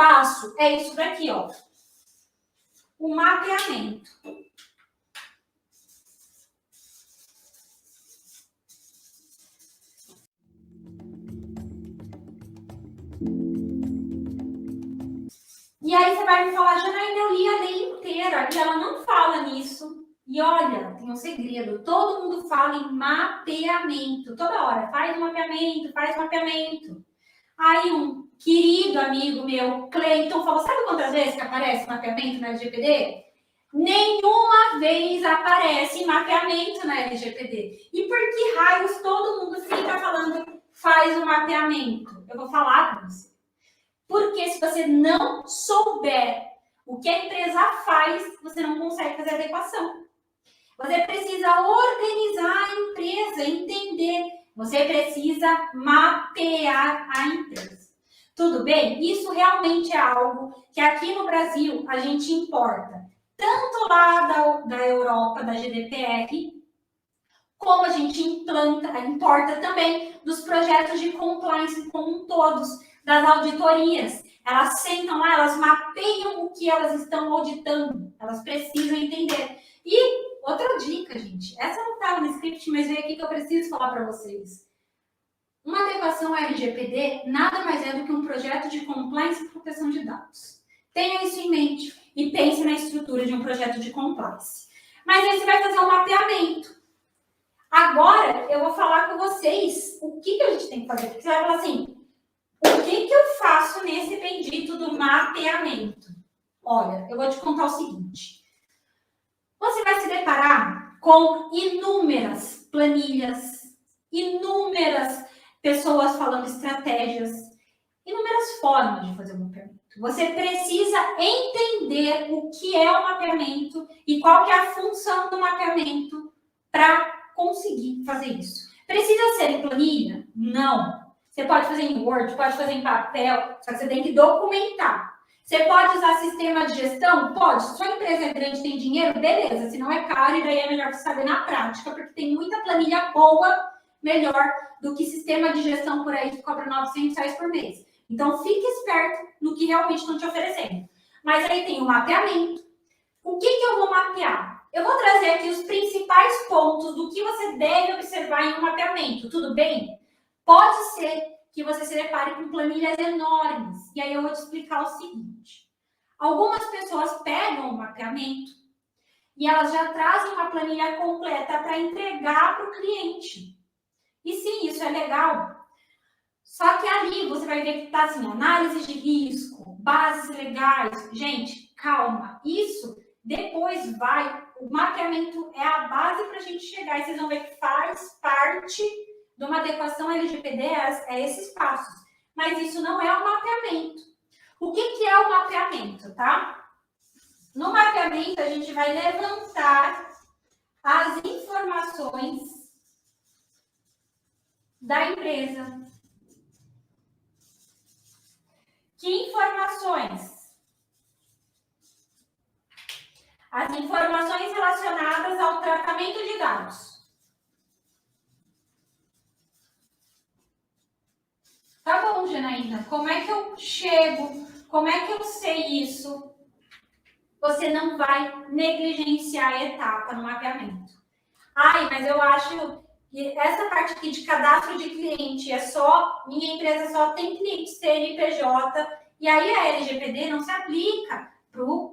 passo é isso daqui, ó. O mapeamento. E aí você vai me falar, Janaína, eu li a lei inteira e ela não fala nisso. E olha, tem um segredo, todo mundo fala em mapeamento, toda hora, faz um mapeamento, faz um mapeamento. Aí um querido amigo meu, Cleiton, falou, sabe quantas vezes que aparece mapeamento na LGPD? Nenhuma vez aparece mapeamento na LGPD. E por que raios todo mundo fica falando faz o mapeamento? Eu vou falar para você. Porque se você não souber o que a empresa faz, você não consegue fazer adequação. Você precisa organizar a empresa, entender. Você precisa mapear a empresa. Tudo bem? Isso realmente é algo que aqui no Brasil a gente importa. Tanto lá da Europa, da GDPR, como a gente importa também dos projetos de compliance como todos, das auditorias. Elas sentam lá, elas mapeiam o que elas estão auditando. Elas precisam entender. E outra dica, gente. Essa não estava no script, mas veio aqui que eu preciso falar para vocês. Uma adequação à LGPD nada mais é do que um projeto de compliance e proteção de dados. Tenha isso em mente e pense na estrutura de um projeto de compliance. Mas aí você vai fazer um mapeamento. Agora, eu vou falar com vocês o que a gente tem que fazer. Porque você vai falar assim, o que eu faço nesse bendito do mapeamento? Olha, eu vou te contar o seguinte. Você vai se deparar com inúmeras planilhas, inúmeras pessoas falando estratégias, inúmeras formas de fazer o mapeamento. Você precisa entender o que é o mapeamento e qual que é a função do mapeamento para conseguir fazer isso. Precisa ser em planilha? Não. Você pode fazer em Word, pode fazer em papel, só que você tem que documentar. Você pode usar sistema de gestão? Pode. Se sua empresa é grande, tem dinheiro, beleza. Se não é caro, e daí é melhor você saber na prática, porque tem muita planilha boa, melhor do que sistema de gestão por aí que cobra R$900 por mês. Então, fique esperto no que realmente estão te oferecendo. Mas aí tem o mapeamento. O que eu vou mapear? Eu vou trazer aqui os principais pontos do que você deve observar em um mapeamento. Tudo bem? Pode ser que você se depare com planilhas enormes. E aí eu vou te explicar o seguinte. Algumas pessoas pegam o mapeamento e elas já trazem uma planilha completa para entregar para o cliente. E sim, isso é legal. Só que ali você vai ver que está assim, análise de risco, bases legais. Gente, calma. Isso depois vai... O mapeamento é a base para a gente chegar. E vocês vão ver que faz parte de uma adequação LGPD é esses passos. Mas isso não é o mapeamento. O que é o mapeamento, tá? No mapeamento, a gente vai levantar as informações da empresa. Que informações? As informações relacionadas ao tratamento de dados. Tá bom, Janaína, como é que eu chego? Como é que eu sei isso? Você não vai negligenciar a etapa no mapeamento. Ai, mas eu acho que essa parte aqui de cadastro de cliente é só, minha empresa só tem cliente CNPJ, e aí a LGPD não se aplica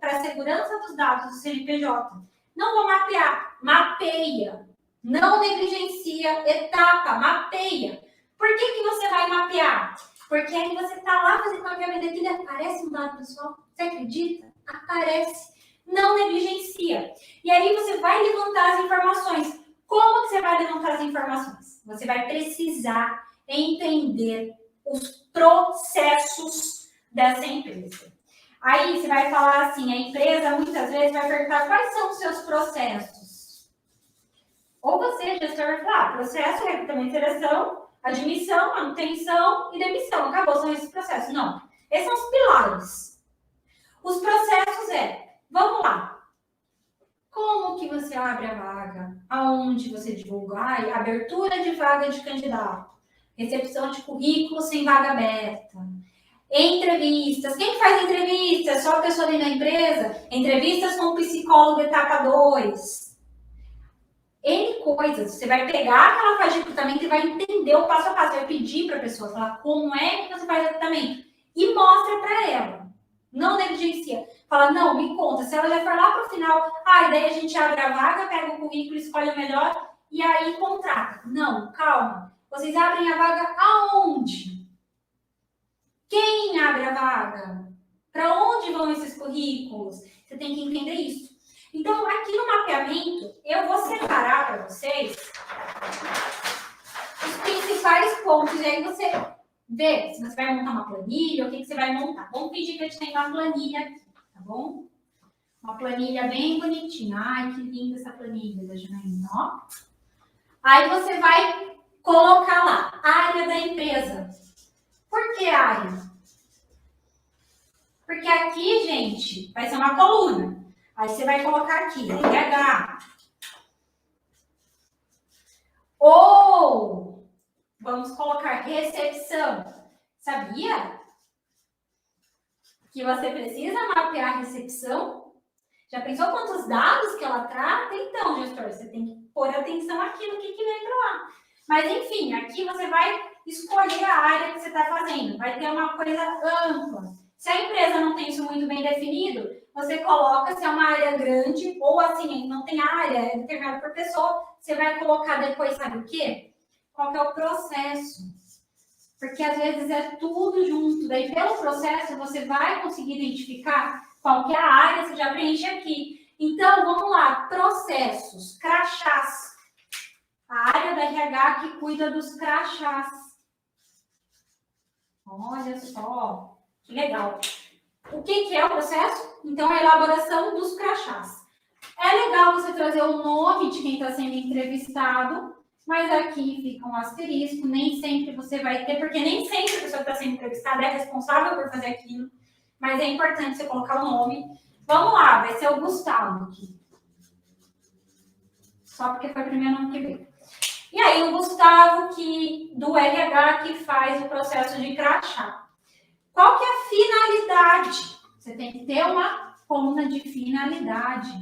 para a segurança dos dados do CNPJ. Não vou mapear, mapeia. Não negligencia etapa, mapeia. Por que você vai mapear? Porque aí você está lá fazendo mapeamento aqui e aparece um dado pessoal. Você acredita? Aparece. Não negligencia. E aí você vai levantar as informações. Como que você vai levantar as informações? Você vai precisar entender os processos dessa empresa. Aí você vai falar assim, a empresa muitas vezes vai perguntar quais são os seus processos. Ou você, gestor, vai falar, processo, recrutamento e seleção, admissão, manutenção e demissão. Acabou, são esses processos. Não, esses são os pilares. Os processos vamos lá. Como que você abre a vaga? Aonde você divulga? Abertura de vaga de candidato. Recepção de currículo sem vaga aberta. Entrevistas. Quem que faz entrevistas? Só a pessoa dentro da empresa? Entrevistas com o psicólogo etapa 2. N coisas. Você vai pegar aquela faixa de recrutamento e vai entender o passo a passo. Vai pedir para a pessoa, falar como é que você faz o recrutamento. E mostra para ela. Não negligencia. Fala, não, me conta. Se ela já for lá para o final, daí a gente abre a vaga, pega o currículo, escolhe o melhor e aí contrata. Não, calma. Vocês abrem a vaga aonde? Quem abre a vaga? Para onde vão esses currículos? Você tem que entender isso. Então, aqui no mapeamento, eu vou separar para vocês os principais pontos. E aí você vê se você vai montar uma planilha, o que você vai montar. Vamos pedir que a gente tenha uma planilha aqui, tá bom? Uma planilha bem bonitinha. Ai, que linda essa planilha da Janaína, ó. Aí você vai colocar lá, área da empresa. Por que área? Porque aqui, gente, vai ser uma coluna. Aí você vai colocar aqui, RH. Ou vamos colocar recepção. Sabia que você precisa mapear a recepção? Já pensou quantos dados que ela trata? Então, gestor, você tem que pôr atenção aqui no que vem para lá. Mas, enfim, aqui você vai escolher a área que você está fazendo. Vai ter uma coisa ampla. Se a empresa não tem isso muito bem definido, você coloca se é uma área grande ou assim, não tem área, é determinado por pessoa, você vai colocar depois, sabe o quê? Qual que é o processo? Porque às vezes é tudo junto. Daí, pelo processo, você vai conseguir identificar qual que é a área, você já preenche aqui. Então, vamos lá, processos, crachás. A área da RH que cuida dos crachás. Olha só. Que legal. O que é o processo? Então, a elaboração dos crachás. É legal você trazer o nome de quem está sendo entrevistado, mas aqui fica um asterisco, nem sempre você vai ter, porque nem sempre a pessoa que está sendo entrevistada é responsável por fazer aquilo, mas é importante você colocar o nome. Vamos lá, vai ser o Gustavo aqui. Só porque foi o primeiro nome que veio. E aí, o Gustavo, do RH, que faz o processo de crachá. Qual que é a finalidade? Você tem que ter uma coluna de finalidade.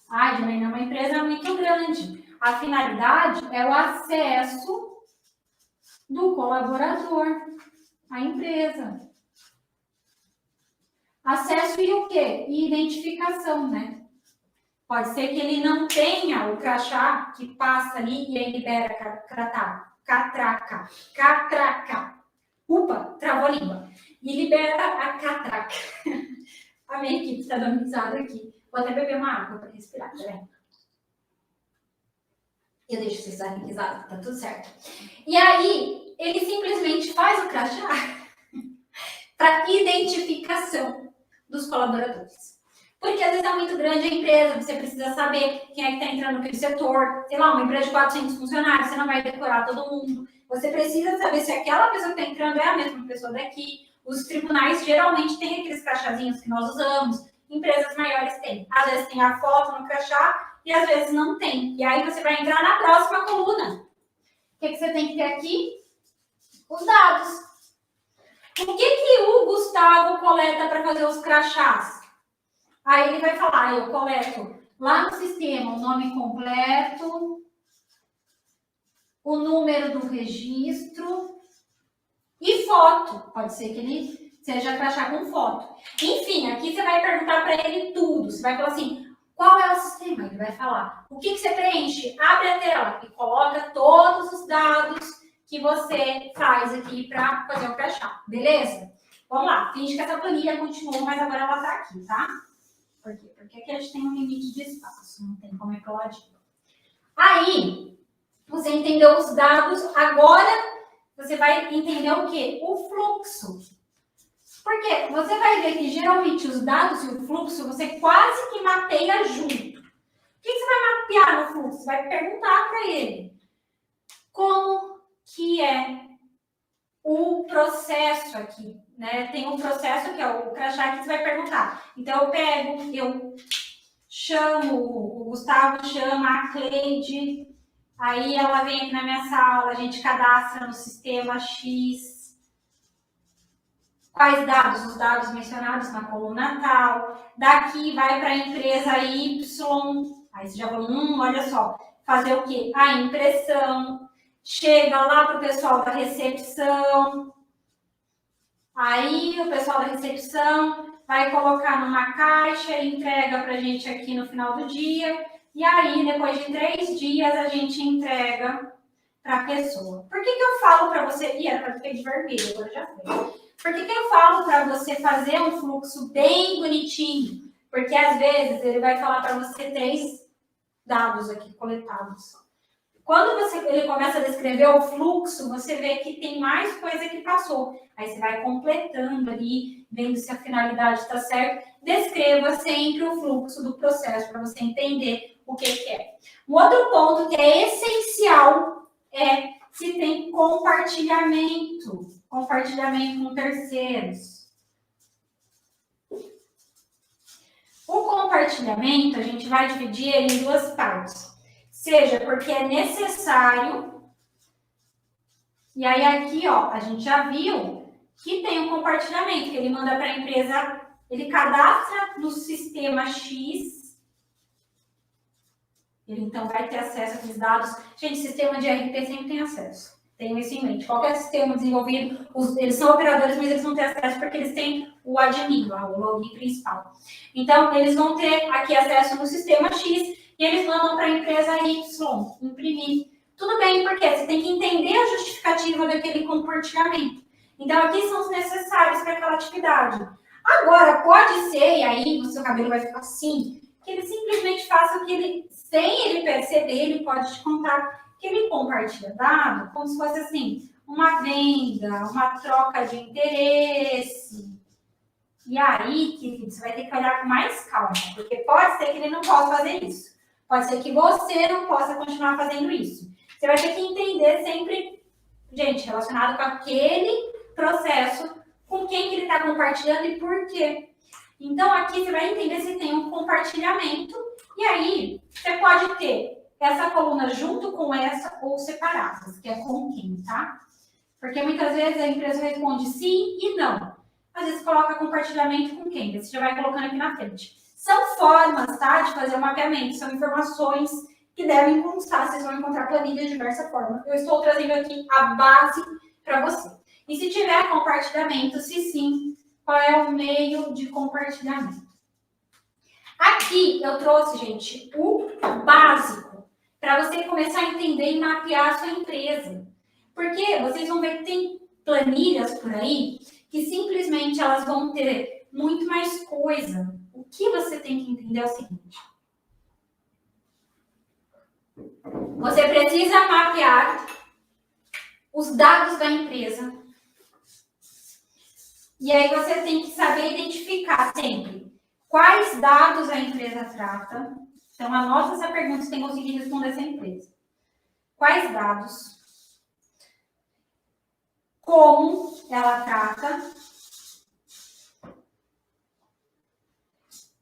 Janaína, uma empresa muito grande. A finalidade é o acesso do colaborador à empresa. Acesso e o quê? E identificação, né? Pode ser que ele não tenha o crachá que passa ali e aí libera catraca. Upa, travou a língua. E libera a catraca. A minha equipe está dando risada aqui. Vou até beber uma água para respirar, tá vendo? Eu deixo vocês darem risada, tá tudo certo. E aí, ele simplesmente faz o crachá para identificação dos colaboradores. Porque às vezes é muito grande a empresa, você precisa saber quem é que está entrando naquele setor. Sei lá, uma empresa de 400 funcionários, você não vai decorar todo mundo. Você precisa saber se aquela pessoa que está entrando é a mesma pessoa daqui. Os tribunais geralmente têm aqueles crachazinhos que nós usamos. Empresas maiores têm. Às vezes tem a foto no crachá e às vezes não tem. E aí você vai entrar na próxima coluna. O que você tem que ter aqui? Os dados. O que o Gustavo coleta para fazer os crachás? Aí ele vai falar, eu coleto lá no sistema o nome completo, o número do registro e foto. Pode ser que ele seja crachá com foto. Enfim, aqui você vai perguntar para ele tudo. Você vai falar assim, qual é o sistema? Ele vai falar, o que você preenche? Abre a tela e coloca todos os dados que você faz aqui para fazer o crachá. Beleza? Vamos lá, finge que essa planilha continuou, mas agora ela está aqui, tá? Por quê? Porque aqui a gente tem um limite de espaço, não tem como ir pro ladinho. Aí, você entendeu os dados, agora você vai entender o quê? O fluxo. Porque você vai ver que geralmente os dados e o fluxo você quase que mapeia junto. O que você vai mapear no fluxo? Você vai perguntar para ele como que é o processo aqui, né? Tem um processo que é o crachá que você vai perguntar. Então, eu chamo, o Gustavo chama a Cleide, aí ela vem aqui na minha sala, a gente cadastra no sistema X, Quais dados? Os dados mencionados na coluna tal. Daqui vai para a empresa Y. Aí você já falou, olha só. Fazer o quê? A impressão. Chega lá para o pessoal da recepção. Aí o pessoal da recepção vai colocar numa caixa e entrega para a gente aqui no final do dia. E aí, depois de 3 dias, a gente entrega para a pessoa. Por que eu falo para você... Ih, era para ter de vermelho, agora já foi. Por que eu falo para você fazer um fluxo bem bonitinho? Porque, às vezes, ele vai falar para você 3 dados aqui coletados. Quando ele começa a descrever o fluxo, você vê que tem mais coisa que passou. Aí você vai completando ali, vendo se a finalidade está certa. Descreva sempre o fluxo do processo para você entender o que é. Um outro ponto que é essencial é se tem compartilhamento com terceiros. O compartilhamento, a gente vai dividir ele em 2 partes. Seja porque é necessário. E aí aqui, ó, a gente já viu que tem um compartilhamento, que ele manda para a empresa, ele cadastra no sistema X. Ele então vai ter acesso a esses dados. Gente, sistema de RP sempre tem acesso. Tenham isso em mente. Qualquer sistema desenvolvido, eles são operadores, mas eles não têm acesso porque eles têm o admin, o login principal. Então, eles vão ter aqui acesso no sistema X e eles mandam para a empresa Y imprimir. Tudo bem, porque você tem que entender a justificativa daquele compartilhamento. Então, aqui são os necessários para aquela atividade. Agora, pode ser, e aí o seu cabelo vai ficar assim, que ele simplesmente faça o que ele, sem ele perceber, ele pode te contar que ele compartilha dado como se fosse assim, uma venda, uma troca de interesse. E aí, querido, você vai ter que olhar com mais calma, porque pode ser que ele não possa fazer isso. Pode ser que você não possa continuar fazendo isso. Você vai ter que entender sempre, gente, relacionado com aquele processo, com quem que ele está compartilhando e por quê. Então, aqui você vai entender se tem um compartilhamento. E aí, você pode ter essa coluna junto com essa ou separadas, que é com quem, tá? Porque muitas vezes a empresa responde sim e não. Às vezes coloca compartilhamento com quem? Você já vai colocando aqui na frente. São formas, tá, de fazer o mapeamento, são informações que devem constar. Vocês vão encontrar planilhas de diversas formas. Eu estou trazendo aqui a base para você. E se tiver compartilhamento, se sim, qual é o meio de compartilhamento? Aqui eu trouxe, gente, o básico para você começar a entender e mapear a sua empresa. Porque vocês vão ver que tem planilhas por aí que simplesmente elas vão ter muito mais coisa. O que você tem que entender é o seguinte. Você precisa mapear os dados da empresa. E aí você tem que saber identificar sempre quais dados a empresa trata. Então, anota essa pergunta se tem conseguir responder essa empresa. Quais dados? Como ela trata?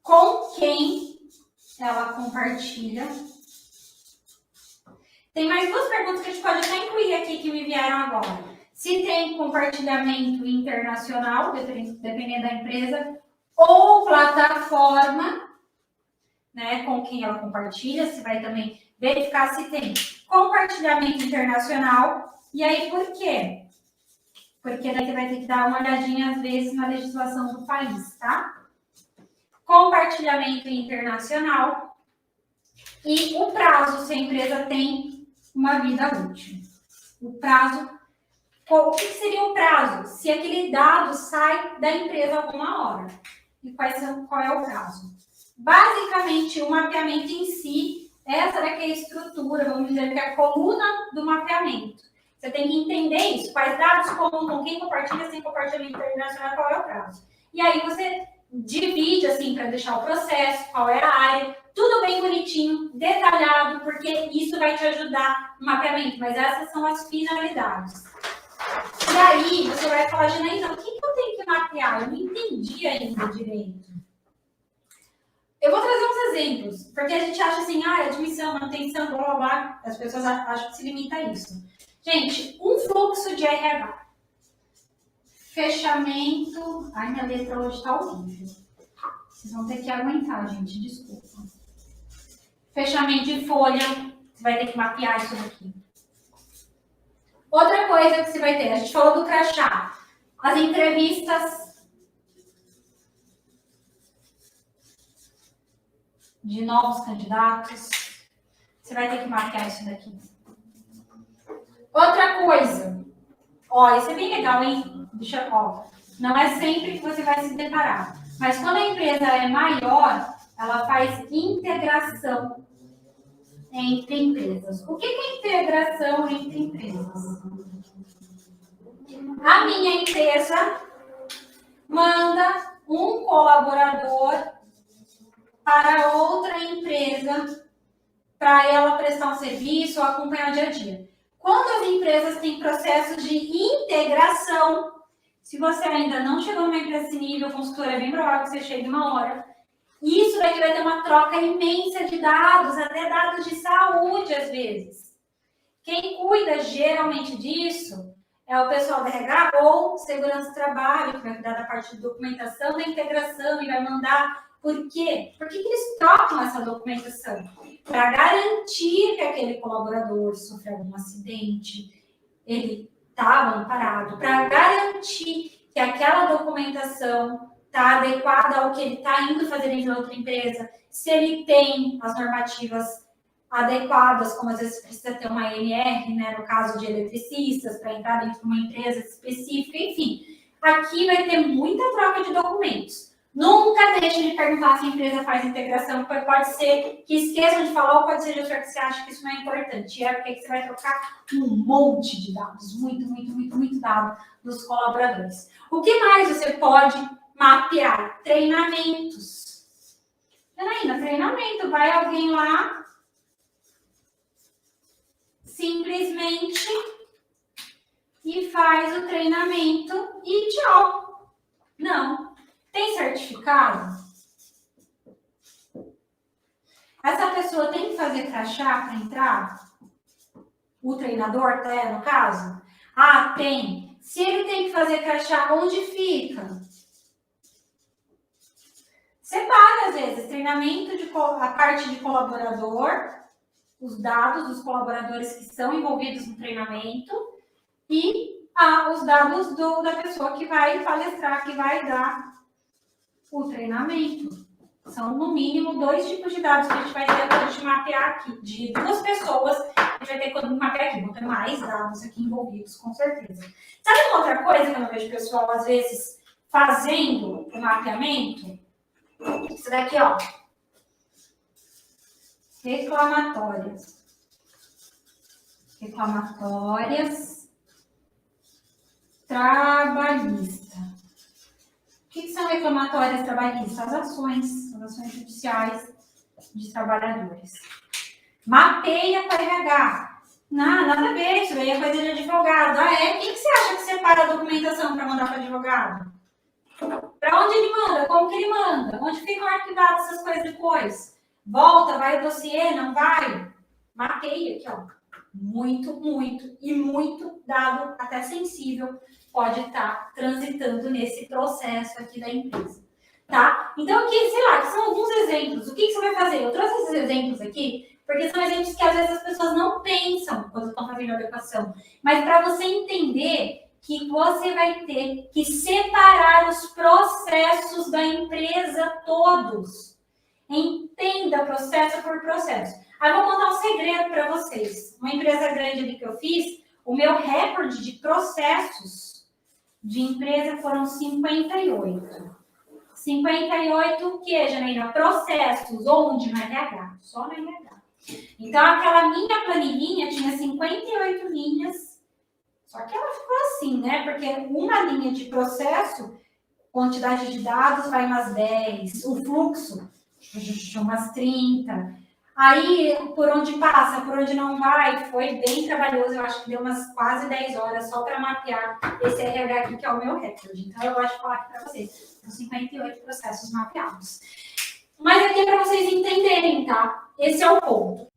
Com quem ela compartilha? Tem mais 2 perguntas que a gente pode até incluir aqui que me vieram agora. Se tem compartilhamento internacional, dependendo da empresa, ou plataforma, né, com quem ela compartilha, você vai também verificar se tem compartilhamento internacional. E aí, por quê? Porque daí você vai ter que dar uma olhadinha, às vezes, na legislação do país, tá? Compartilhamento internacional e o prazo, se a empresa tem uma vida útil. O prazo, o que seria o prazo? Se aquele dado sai da empresa alguma hora. E qual é o prazo? Basicamente, o mapeamento em si, essa daqui é a estrutura, vamos dizer que é a coluna do mapeamento. Você tem que entender isso, quais dados, como, com quem compartilha, sem compartilhamento internacional, qual é o prazo. E aí você divide, assim, para deixar o processo, qual é a área, tudo bem bonitinho, detalhado, porque isso vai te ajudar no mapeamento, mas essas são as finalidades. E aí, você vai falar, Janaína, o que eu tenho que mapear? Eu não entendi ainda direito. Eu vou trazer uns exemplos, porque a gente acha assim, admissão, manutenção, blá, blá, blá, as pessoas acham que se limita a isso. Gente, um fluxo de RH. Fechamento. Ai, minha letra hoje está horrível. Vocês vão ter que aguentar, gente, desculpa. Fechamento de folha. Você vai ter que mapear isso daqui. Outra coisa que você vai ter, a gente falou do crachá. As entrevistas de novos candidatos. Você vai ter que mapear isso daqui. Outra coisa. Ó, isso é bem legal, hein? Deixa, ó, não é sempre que você vai se deparar. Mas quando a empresa é maior, ela faz integração entre empresas. O que é integração entre empresas? A minha empresa manda um colaborador para outra empresa para ela prestar um serviço ou acompanhar o dia a dia. Quando as empresas têm processos de integração, se você ainda não chegou numa empresa desse nível, consultora, é bem provável que você chegue uma hora. Isso daqui vai ter uma troca imensa de dados, até dados de saúde, às vezes. Quem cuida geralmente disso é o pessoal da RH ou segurança do trabalho, que vai cuidar da parte de documentação da integração e vai mandar. Por quê? Por que eles trocam essa documentação? Para garantir que aquele colaborador sofreu algum acidente, ele estava amparado, para garantir que aquela documentação está adequada ao que ele está indo fazer em outra empresa, se ele tem as normativas adequadas, como às vezes precisa ter uma ANR, né, no caso de eletricistas, para entrar dentro de uma empresa específica, enfim. Aqui vai ter muita troca de documentos. Nunca deixe de perguntar se a empresa faz integração, porque pode ser que esqueçam de falar, ou pode ser que você acha que isso não é importante. É porque você vai trocar um monte de dados, muito dado dos colaboradores. O que mais você pode mapear? Treinamentos. Janaína, treinamento. Vai alguém lá, simplesmente, e faz o treinamento e tchau. Não. Tem certificado? Essa pessoa tem que fazer crachá para entrar? O treinador, no caso? Ah, tem. Se ele tem que fazer crachá, onde fica? Separa, às vezes, treinamento de a parte de colaborador, os dados dos colaboradores que são envolvidos no treinamento e os dados da pessoa que vai palestrar, que vai dar o treinamento. São, no mínimo, 2 tipos de dados que a gente vai ter quando a gente mapear aqui. De 2 pessoas, a gente vai ter quando mapear aqui. Vão ter mais dados aqui envolvidos, com certeza. Sabe uma outra coisa que eu não vejo o pessoal, às vezes, fazendo o mapeamento? Isso daqui, ó. Reclamatórias. Reclamatórias trabalhistas. O que são reclamatórias trabalhistas? As ações judiciais de trabalhadores. Mapeia com a RH. Não, nada a ver, isso daí é coisa de advogado. Ah, é? Quem que você acha que separa a documentação para mandar para advogado? Para onde ele manda? Como que ele manda? Onde ficam arquivadas essas coisas depois? Volta, vai o dossiê, não vai? Mapeia aqui, ó. Muito dado, até sensível, pode estar transitando nesse processo aqui da empresa, tá? Então, aqui, sei lá, que são alguns exemplos. O que você vai fazer? Eu trouxe esses exemplos aqui, porque são exemplos que às vezes as pessoas não pensam quando estão fazendo a adequação. Mas para você entender que você vai ter que separar os processos da empresa todos. Entenda processo por processo. Aí eu vou contar um segredo para vocês. Uma empresa grande ali que eu fiz, o meu recorde de processos de empresa foram 58. 58 o que, Janaína? Processos, onde? No RH, só no RH. Então, aquela minha planilhinha tinha 58 linhas, só que ela ficou assim, né? Porque uma linha de processo, quantidade de dados vai umas 10, o fluxo, umas 30. Aí, por onde passa, por onde não vai, foi bem trabalhoso. Eu acho que deu umas quase 10 horas só para mapear esse RH aqui, que é o meu recorde. Então, eu gosto de falar aqui para vocês. São 58 processos mapeados. Mas aqui é para vocês entenderem, tá? Esse é o ponto.